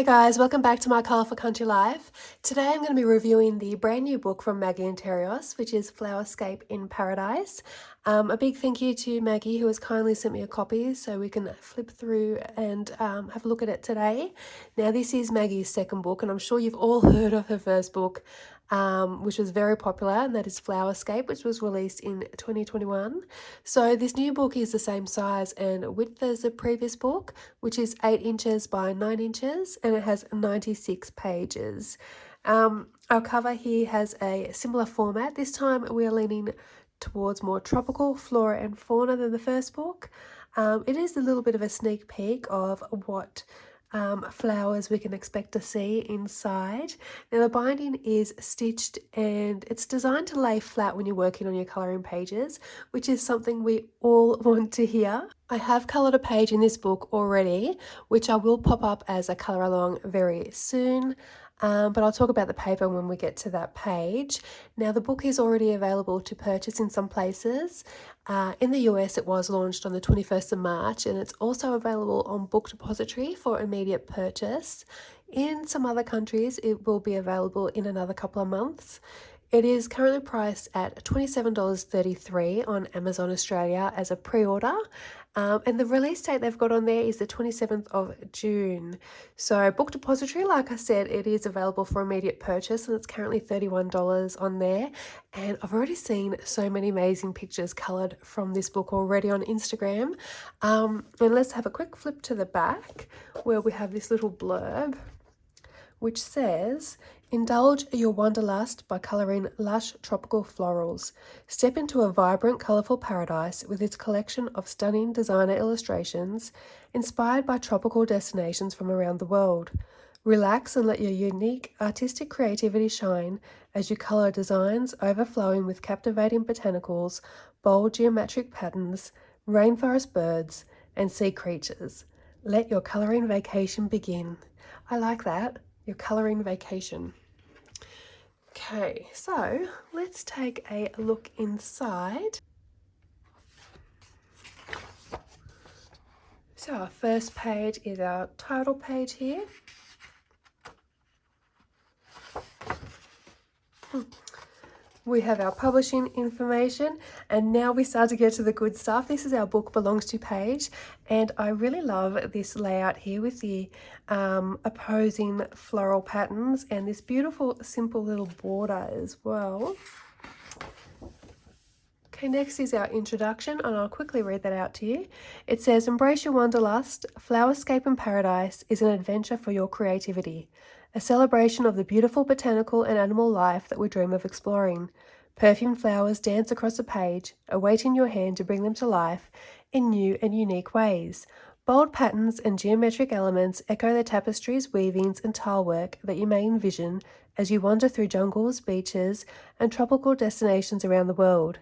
Hey guys, welcome back to my Colourful Country Life. Today I'm going to be reviewing the brand new book from Maggie Enterrios, which is Flowerscape in Paradise. A big thank you to Maggie, who has kindly sent me a copy so we can flip through and have a look at it today. Now this is Maggie's second book, and I'm sure you've all heard of her first book, which was very popular, and that is Flowerscape, which was released in 2021. So this new book is the same size and width as the previous book, which is 8 inches by 9 inches, and it has 96 pages. Our cover here has a similar format. This time we are leaning towards more tropical flora and fauna than the first book. It is a little bit of a sneak peek of what flowers we can expect to see inside. Now the binding is stitched and it's designed to lay flat when you're working on your colouring pages, which is something we all want to hear. I have coloured a page in this book already, which I will pop up as a colour along very soon. But I'll talk about the paper when we get to that page. Now the book is already available to purchase in some places. In the US it was launched on the 21st of March, and it's also available on Book Depository for immediate purchase. In some other countries it will be available in another couple of months. It is currently priced at $27.33 on Amazon Australia as a pre-order. And the release date they've got on there is the 27th of June. So Book Depository, like I said, it is available for immediate purchase, and it's currently $31 on there. And I've already seen so many amazing pictures coloured from this book already on Instagram. And let's have a quick flip to the back where we have this little blurb which says, "Indulge your wanderlust by colouring lush tropical florals. Step into a vibrant, colourful paradise with its collection of stunning designer illustrations inspired by tropical destinations from around the world. Relax and let your unique artistic creativity shine as you colour designs overflowing with captivating botanicals, bold geometric patterns, rainforest birds, and sea creatures. Let your colouring vacation begin." I like that. Your colouring vacation. Okay, so let's take a look inside. So our first page is our title page here. We have our publishing information, and now we start to get to the good stuff. This is our book belongs to page, and I really love this layout here with the opposing floral patterns and this beautiful simple little border as well. Okay, next is our introduction, and I'll quickly read that out to you. It says, "Embrace your wanderlust. Flowerscape in Paradise is an adventure for your creativity. A celebration of the beautiful botanical and animal life that we dream of exploring. Perfumed flowers dance across the page, awaiting your hand to bring them to life in new and unique ways. Bold patterns and geometric elements echo the tapestries, weavings, and tilework that you may envision as you wander through jungles, beaches, and tropical destinations around the world.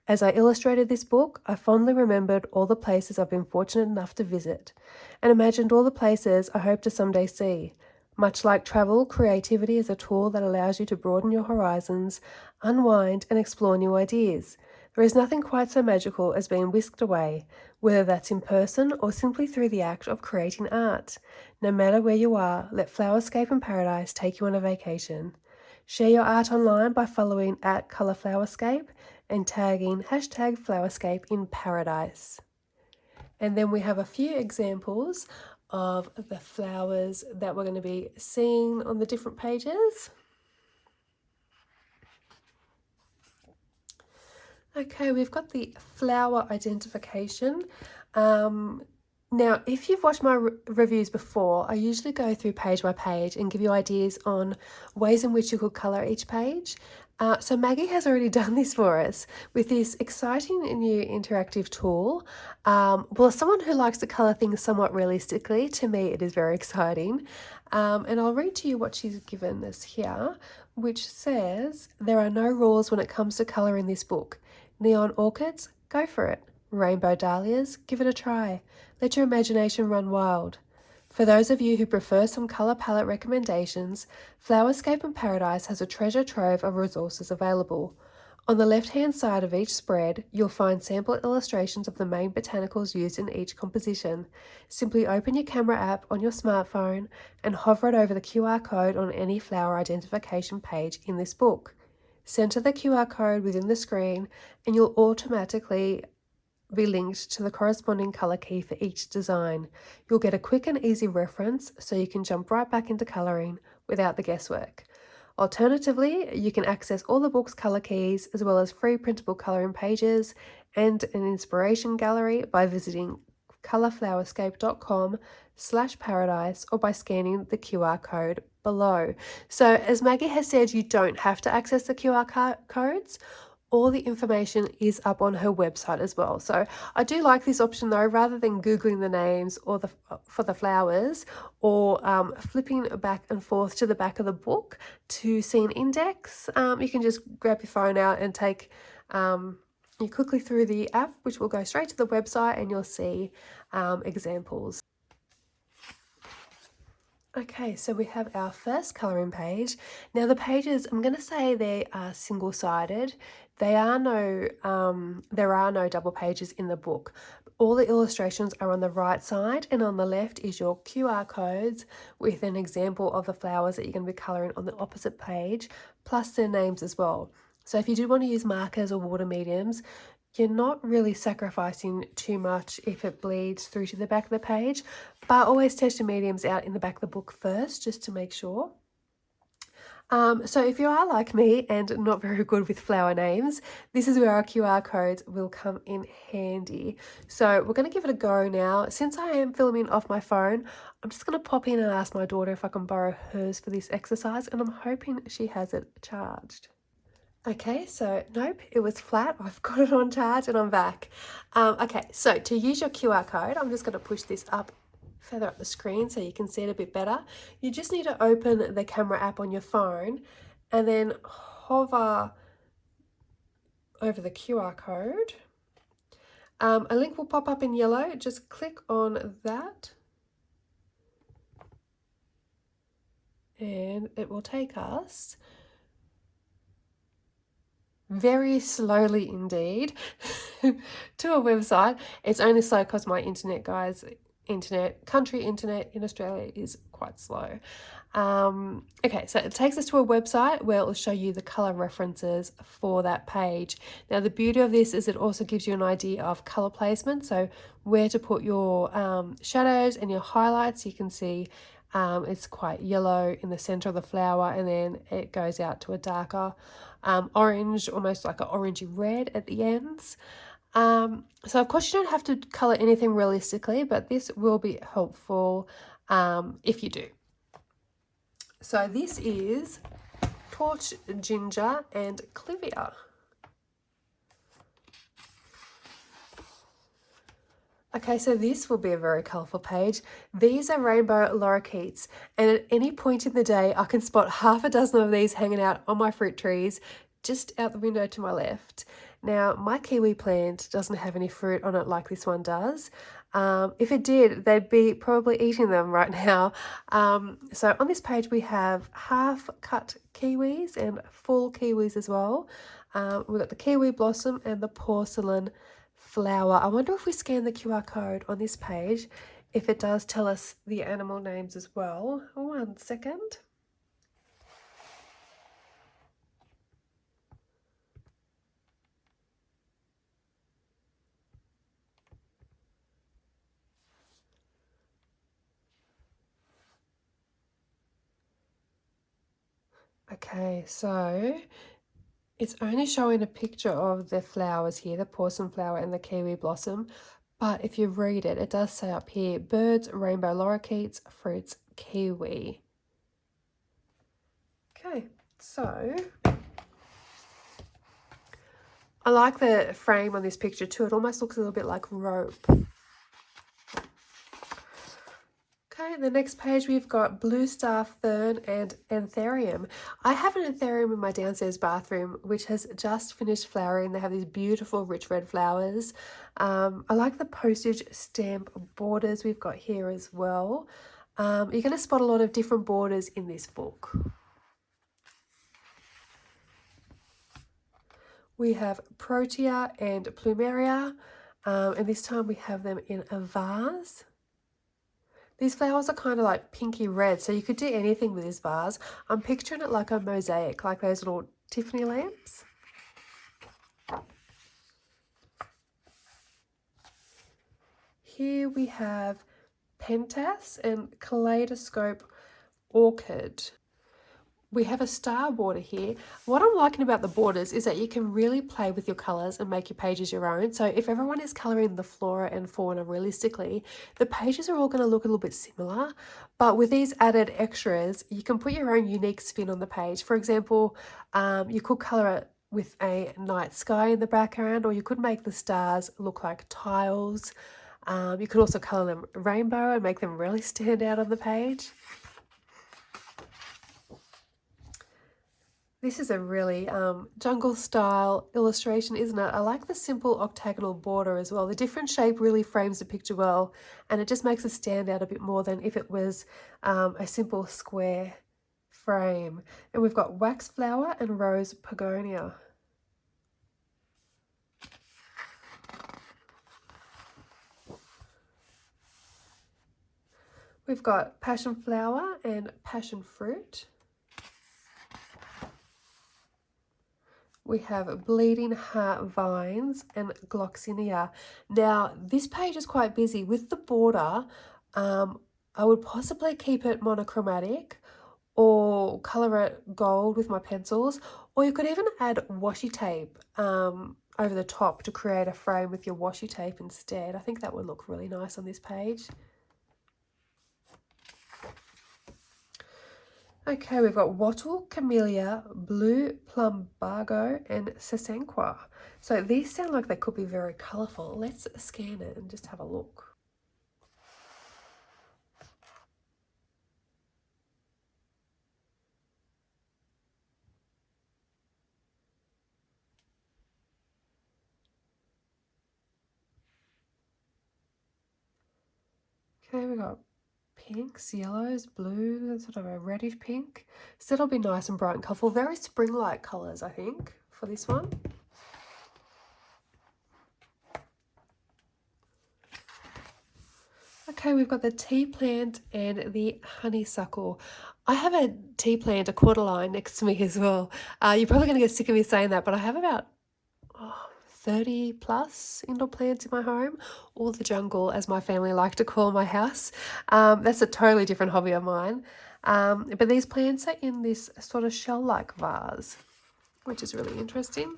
As I illustrated this book, I fondly remembered all the places I've been fortunate enough to visit, and imagined all the places I hope to someday see. Much like travel, creativity is a tool that allows you to broaden your horizons, unwind, and explore new ideas. There is nothing quite so magical as being whisked away, whether that's in person or simply through the act of creating art. No matter where you are, let Flowerscape in Paradise take you on a vacation. Share your art online by following @ColourFlowerscape and tagging #Flowerscape in Paradise." And then we have a few examples of the flowers that we're going to be seeing on the different pages. Okay, we've got the flower identification. Now, if you've watched my reviews before, I usually go through page by page and give you ideas on ways in which you could colour each page. So Maggie has already done this for us with this exciting new interactive tool. Well, as someone who likes to colour things somewhat realistically, to me it is very exciting. And I'll read to you what she's given us here, which says, "There are no rules when it comes to colouring this book. Neon orchids? Go for it. Rainbow dahlias? Give it a try. Let your imagination run wild. For those of you who prefer some colour palette recommendations, Flowerscape in Paradise has a treasure trove of resources available. On the left-hand side of each spread, you'll find sample illustrations of the main botanicals used in each composition. Simply open your camera app on your smartphone and hover it over the QR code on any flower identification page in this book. Center the QR code within the screen and you'll automatically be linked to the corresponding color key for each design. You'll get a quick and easy reference so you can jump right back into coloring without the guesswork. Alternatively, you can access all the book's color keys as well as free printable coloring pages and an inspiration gallery by visiting colorflowerscape.com/paradise or by scanning the QR code below. So as Maggie has said, you don't have to access the QR codes. All the information is up on her website as well. So I do like this option though, rather than Googling the names or for the flowers or flipping back and forth to the back of the book to see an index. You can just grab your phone out and take you quickly through the app, which will go straight to the website and you'll see examples. Okay, so we have our first colouring page. Now the pages, I'm going to say they are single-sided. There are no double pages in the book. All the illustrations are on the right side and on the left is your QR codes with an example of the flowers that you're going to be colouring on the opposite page, plus their names as well. So if you do want to use markers or water mediums, you're not really sacrificing too much if it bleeds through to the back of the page, but always test your mediums out in the back of the book first just to make sure. So if you are like me and not very good with flower names, this is where our QR codes will come in handy. So we're going to give it a go now. Since I am filming off my phone, I'm just going to pop in and ask my daughter if I can borrow hers for this exercise, and I'm hoping she has it charged. Okay, so nope, it was flat. I've got it on charge and I'm back. Okay, so to use your QR code, I'm just going to push this up, further up the screen so you can see it a bit better. You just need to open the camera app on your phone and then hover over the QR code. A link will pop up in yellow. Just click on that and it will take us very slowly indeed to a website. It's only slow because my internet, guys, country internet in Australia is quite slow. Okay, so it takes us to a website where it will show you the color references for that page. Now the beauty of this is it also gives you an idea of color placement, so where to put your shadows and your highlights. You can see it's quite yellow in the center of the flower and then it goes out to a darker orange, almost like an orangey red at the ends. So of course you don't have to color anything realistically, but this will be helpful if you do. So this is Torch, Ginger and Clivia. Okay, so this will be a very colourful page. These are rainbow lorikeets, and at any point in the day I can spot half a dozen of these hanging out on my fruit trees just out the window to my left. Now my kiwi plant doesn't have any fruit on it like this one does. If it did, they'd be probably eating them right now. So on this page we have half cut kiwis and full kiwis as well. We've got the kiwi blossom and the porcelain flower. I wonder if we scan the QR code on this page, if it does tell us the animal names as well. 1 second. Okay, so it's only showing a picture of the flowers here, the porcelain flower and the kiwi blossom. But if you read it, it does say up here, birds, rainbow lorikeets, fruits, kiwi. Okay, so I like the frame on this picture too. It almost looks a little bit like rope. Okay, the next page we've got blue star fern and anthurium. I have an anthurium in my downstairs bathroom which has just finished flowering. They have these beautiful rich red flowers. I like the postage stamp borders we've got here as well. You're going to spot a lot of different borders in this book. We have Protea and Plumeria, and this time we have them in a vase. These flowers are kind of like pinky red, so you could do anything with this vase. I'm picturing it like a mosaic, like those little Tiffany lamps. Here we have Pentas and Kaleidoscope Orchid. We have a star border here. What I'm liking about the borders is that you can really play with your colours and make your pages your own. So if everyone is colouring the flora and fauna realistically, the pages are all going to look a little bit similar. But with these added extras, you can put your own unique spin on the page. For example, you could colour it with a night sky in the background, or you could make the stars look like tiles. You could also colour them rainbow and make them really stand out on the page. This is a really jungle style illustration, isn't it? I like the simple octagonal border as well. The different shape really frames the picture well, and it just makes it stand out a bit more than if it was a simple square frame. And we've got wax flower and rose pogonia. We've got passion flower and passion fruit. We have Bleeding Heart Vines and Gloxinia. Now, this page is quite busy. With the border, I would possibly keep it monochromatic or colour it gold with my pencils, or you could even add washi tape over the top to create a frame with your washi tape instead. I think that would look really nice on this page. Okay, we've got Wattle, Camellia, Blue Plumbago, and Sasanqua. So these sound like they could be very colourful. Let's scan it and just have a look. Okay, we've got pinks, yellows, blues, sort of a reddish pink. So it'll be nice and bright and colourful. Very spring-like colours, I think, for this one. Okay, we've got the tea plant and the honeysuckle. I have a tea plant, a cordyline, next to me as well. You're probably going to get sick of me saying that, but I have about 30 plus indoor plants in my home, or the jungle as my family like to call my house. That's a totally different hobby of mine. But these plants are in this sort of shell-like vase, which is really interesting.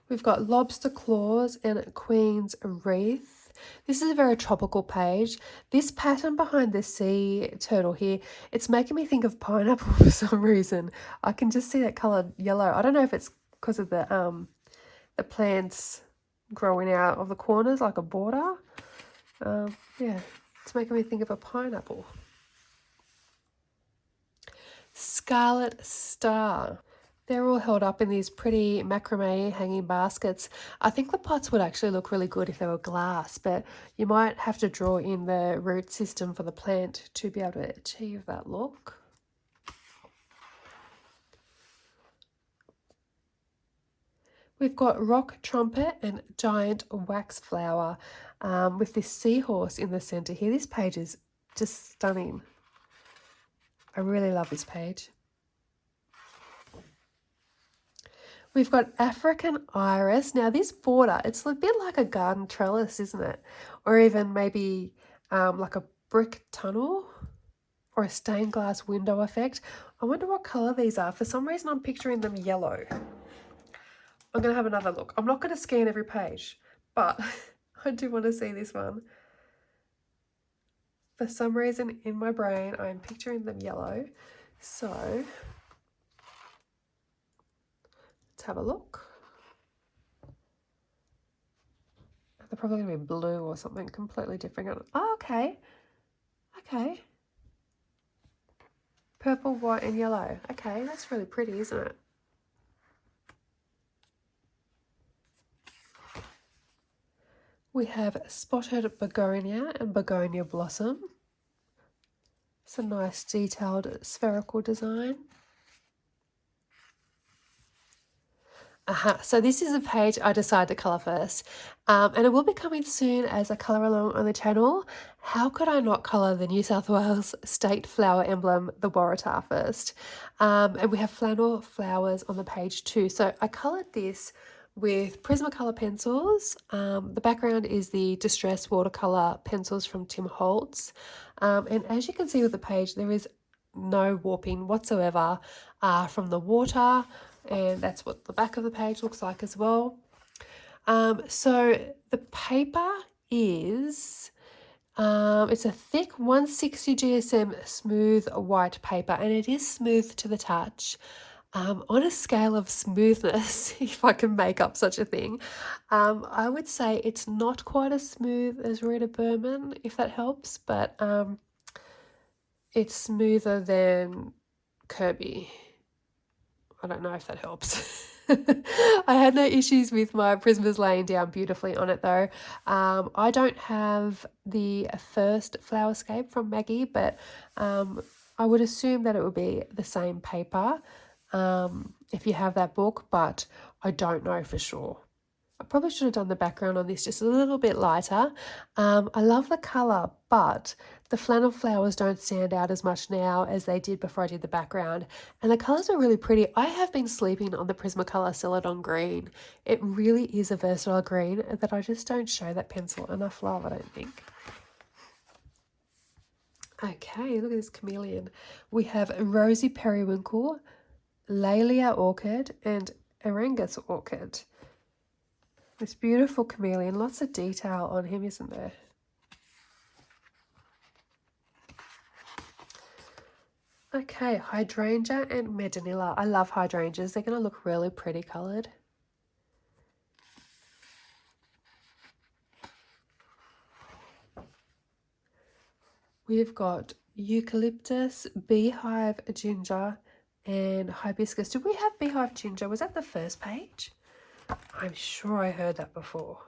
We've got lobster claws and queen's wreath. This is a very tropical page. This pattern behind the sea turtle here, it's making me think of pineapple for some reason. I can just see that coloured yellow. I don't know if it's because of the plants growing out of the corners like a border. Yeah, it's making me think of a pineapple. Scarlet Star. They're all held up in these pretty macrame hanging baskets. I think the pots would actually look really good if they were glass, but you might have to draw in the root system for the plant to be able to achieve that look. We've got rock trumpet and giant wax flower with this seahorse in the centre here. This page is just stunning. I really love this page. We've got African iris. Now this border, it's a bit like a garden trellis, isn't it? Or even maybe like a brick tunnel or a stained glass window effect. I wonder what colour these are. For some reason I'm picturing them yellow. I'm going to have another look. I'm not going to scan every page, but I do want to see this one. For some reason in my brain, I'm picturing them yellow. So let's have a look. They're probably going to be blue or something completely different. Oh, okay. Okay. Purple, white, and yellow. Okay, that's really pretty, isn't it? We have spotted begonia and begonia blossom. It's a nice detailed spherical design. So this is a page I decided to colour first, and it will be coming soon as I colour along on the channel. How could I not colour the New South Wales state flower emblem, the Waratah, first? And we have flannel flowers on the page too. So I coloured this with Prismacolor pencils. The background is the Distress watercolour pencils from Tim Holtz. And as you can see with the page, there is no warping whatsoever from the water, and that's what the back of the page looks like as well. So the paper is it's a thick 160 GSM smooth white paper, and it is smooth to the touch. On a scale of smoothness, if I can make up such a thing, I would say it's not quite as smooth as Rita Berman, if that helps, but it's smoother than Kirby. I don't know if that helps. I had no issues with my Prismas laying down beautifully on it though. I don't have the first Flowerscape from Maggie, but I would assume that it would be the same paper if you have that book, but I don't know for sure. I probably should have done the background on this just a little bit lighter. I love the colour, but the flannel flowers don't stand out as much now as they did before I did the background. And the colours are really pretty. I have been sleeping on the Prismacolor Celadon green. It really is a versatile green that I just don't show that pencil enough love, I don't think. Okay, look at this chameleon. We have Rosy Periwinkle, Laelia Orchid, and Arangus Orchid. This beautiful chameleon, lots of detail on him, isn't there? Okay, hydrangea and medinilla. I love hydrangeas. They're going to look really pretty coloured. We've got eucalyptus, beehive ginger, and hibiscus. Did we have beehive ginger? Was that the first page? I'm sure I heard that before.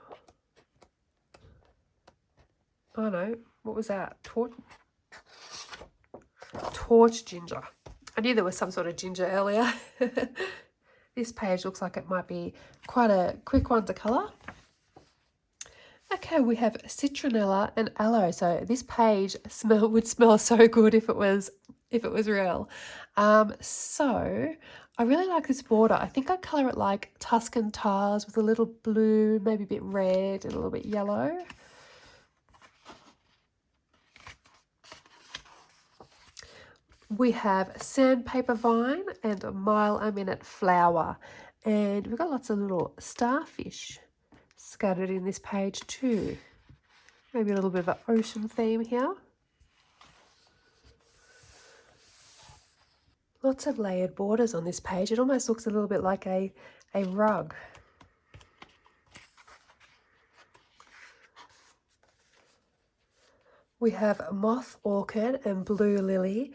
Oh no, what was that? Torch ginger. I knew there was some sort of ginger earlier. This page looks like it might be quite a quick one to colour. Okay, we have citronella and aloe. So this page would smell so good if it was real. So I really like this border. I think I'd colour it like Tuscan tiles with a little blue, maybe a bit red and a little bit yellow. We have sandpaper vine and a mile a minute flower. And we've got lots of little starfish scattered in this page too. Maybe a little bit of an ocean theme here. Lots of layered borders on this page. It almost looks a little bit like a rug. We have moth orchid and blue lily.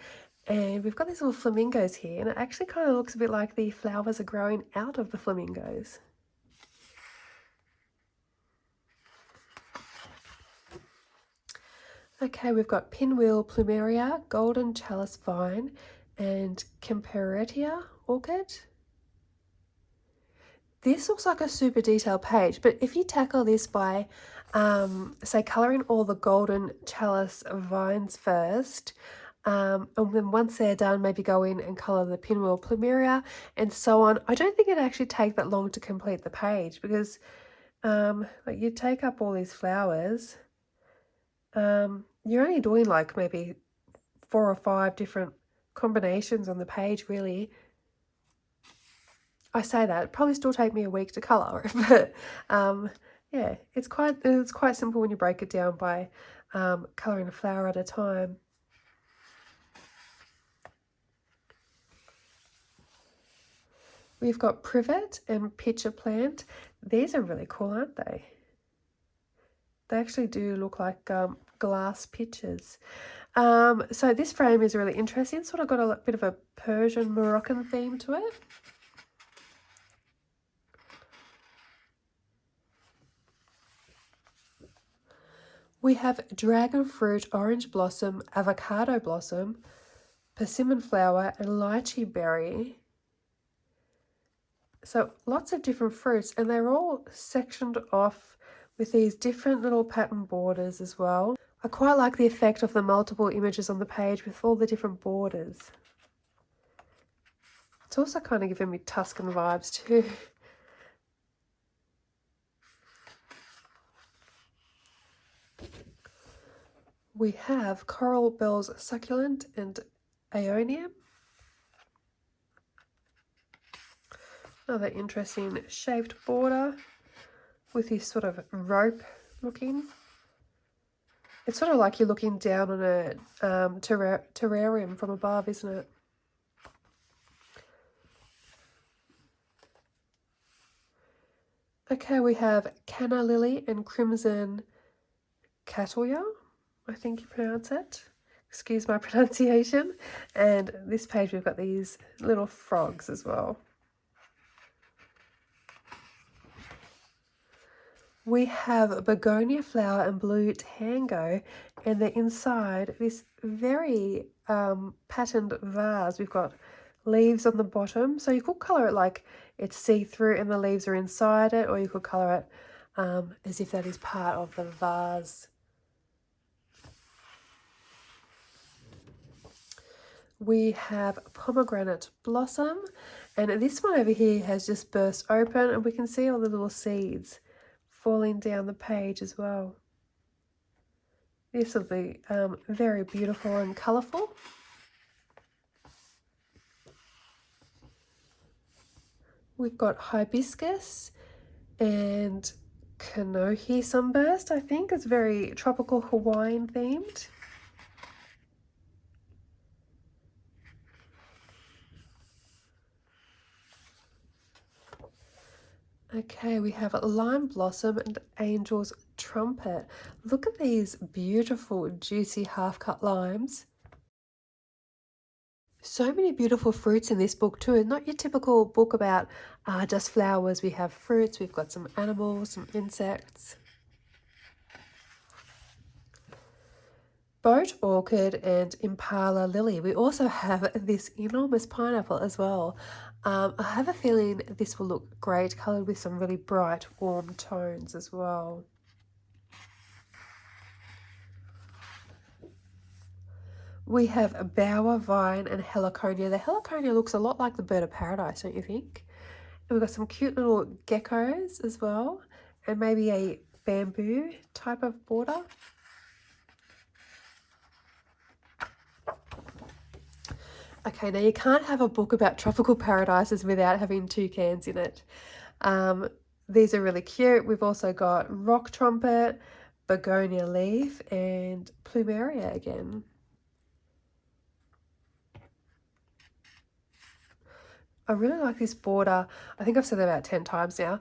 And we've got these little flamingos here, and it actually kind of looks a bit like the flowers are growing out of the flamingos. Okay, we've got pinwheel plumeria, golden chalice vine, and Kemperetia orchid. This looks like a super detailed page, but if you tackle this by, say, colouring all the golden chalice vines first, and then once they're done, maybe go in and colour the pinwheel plumeria and so on. I don't think it'd actually take that long to complete the page because like you take up all these flowers, you're only doing like maybe 4 or 5 different combinations on the page, really. I say that, it'd probably still take me a week to colour, but yeah, it's quite simple when you break it down by colouring a flower at a time. We've got privet and pitcher plant. These are really cool, aren't they? They actually do look like glass pitchers. So this frame is really interesting. Sort of got a bit of a Persian Moroccan theme to it. We have dragon fruit, orange blossom, avocado blossom, persimmon flower, and lychee berry. So lots of different fruits, and they're all sectioned off with these different little pattern borders as well. I quite like the effect of the multiple images on the page with all the different borders. It's also kind of giving me Tuscan vibes too. We have Coral Bells Succulent and Aeonium. Another interesting shaped border with this sort of rope looking. It's sort of like you're looking down on a terrarium from above, isn't it? Okay, we have Canna Lily and Crimson Cattleyar, I think you pronounce it. Excuse my pronunciation. And this page we've got these little frogs as well. We have begonia flower and blue tango, and they're inside this very patterned vase. We've got leaves on the bottom, so you could colour it like it's see-through and the leaves are inside it, or you could colour it as if that is part of the vase. We have pomegranate blossom, and this one over here has just burst open, and we can see all the little seeds falling down the page as well. This will be very beautiful and colourful. We've got hibiscus and Kanohi sunburst, I think. It's very tropical Hawaiian themed. Okay, we have lime blossom and angel's trumpet. Look at these beautiful, juicy half-cut limes. So many beautiful fruits in this book too, and not your typical book about just flowers. We have fruits, we've got some animals, some insects. Boat orchid and impala lily. We also have this enormous pineapple as well. I have a feeling this will look great coloured with some really bright warm tones as well. We have bower vine and heliconia. The heliconia looks a lot like the bird of paradise, don't you think? And we've got some cute little geckos as well, and maybe a bamboo type of border. Okay, now you can't have a book about tropical paradises without having toucans in it. These are really cute. We've also got rock trumpet, begonia leaf, and plumeria again. I really like this border. I think I've said that about 10 times now.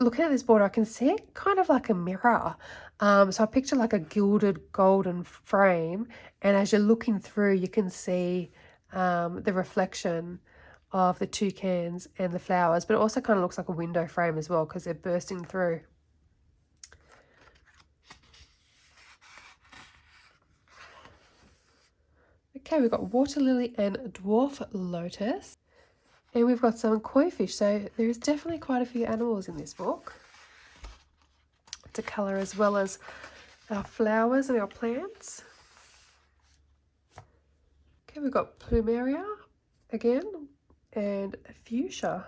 Looking at this border, I can see it kind of like a mirror. So I picture like a gilded golden frame, and as you're looking through, you can see the reflection of the toucans and the flowers, but it also kind of looks like a window frame as well because they're bursting through. Okay, we've got water lily and dwarf lotus. And we've got some koi fish, so there's definitely quite a few animals in this book to colour, as well as our flowers and our plants. Okay, we've got plumeria again and fuchsia.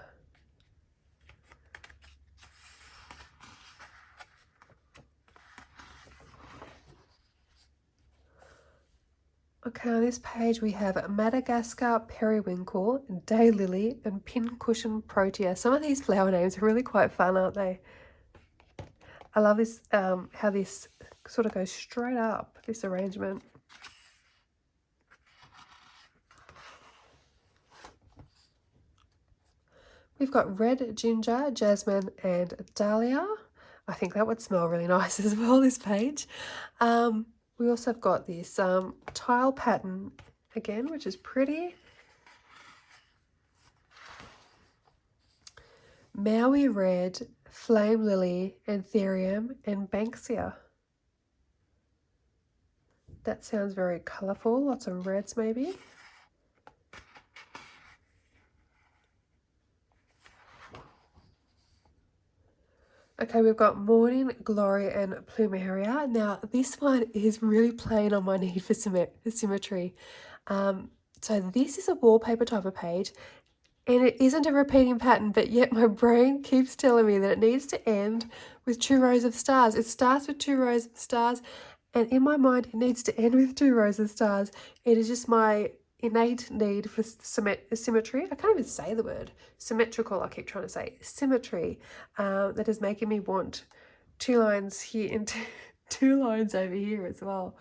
Okay, on this page we have Madagascar periwinkle, daylily, and pincushion protea. Some of these flower names are really quite fun, aren't they? I love this, how this sort of goes straight up, this arrangement. We've got red ginger, jasmine, and dahlia. I think that would smell really nice as well, this page. We also have got this tile pattern again, which is pretty. Maui red, flame lily, anthurium, and banksia. That sounds very colourful, lots of reds maybe. Okay, we've got Morning Glory and Plumeria. Now, this one is really playing on my need for symmetry. So this is a wallpaper type of page, and it isn't a repeating pattern, but yet my brain keeps telling me that it needs to end with 2 rows of stars. It starts with 2 rows of stars, and in my mind, it needs to end with 2 rows of stars. It is just my innate need for symmetry. I can't even say the word symmetrical. I keep trying to say symmetry. That is making me want 2 lines here and 2 lines over here as well.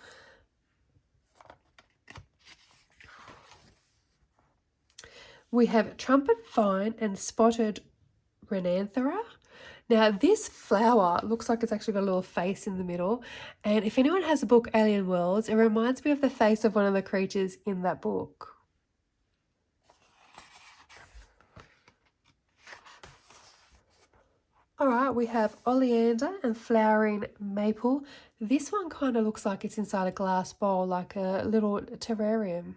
We have trumpet vine and spotted renanthera. Now this flower looks like it's actually got a little face in the middle, and if anyone has the book Alien Worlds, it reminds me of the face of one of the creatures in that book. Alright, we have oleander and flowering maple. This one kind of looks like it's inside a glass bowl, like a little terrarium.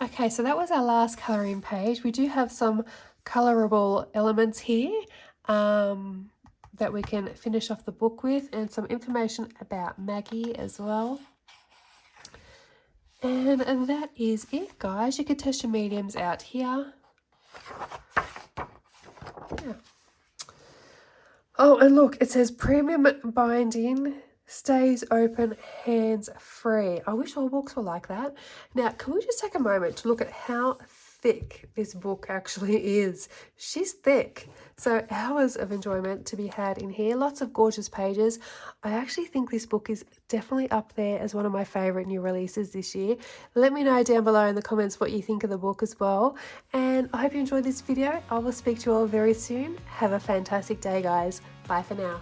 Okay, so that was our last colouring page. We do have some colourable elements here that we can finish off the book with, and some information about Maggie as well. And that is it, guys. You can test your mediums out here. Yeah. Oh, and look, it says premium binding, stays open, hands free. I wish all books were like that. Now, can we just take a moment to look at how thick this book actually is? She's thick. So hours of enjoyment to be had in here. Lots of gorgeous pages. I actually think this book is definitely up there as one of my favourite new releases this year. Let me know down below in the comments what you think of the book as well. And I hope you enjoyed this video. I will speak to you all very soon. Have a fantastic day, guys. Bye for now.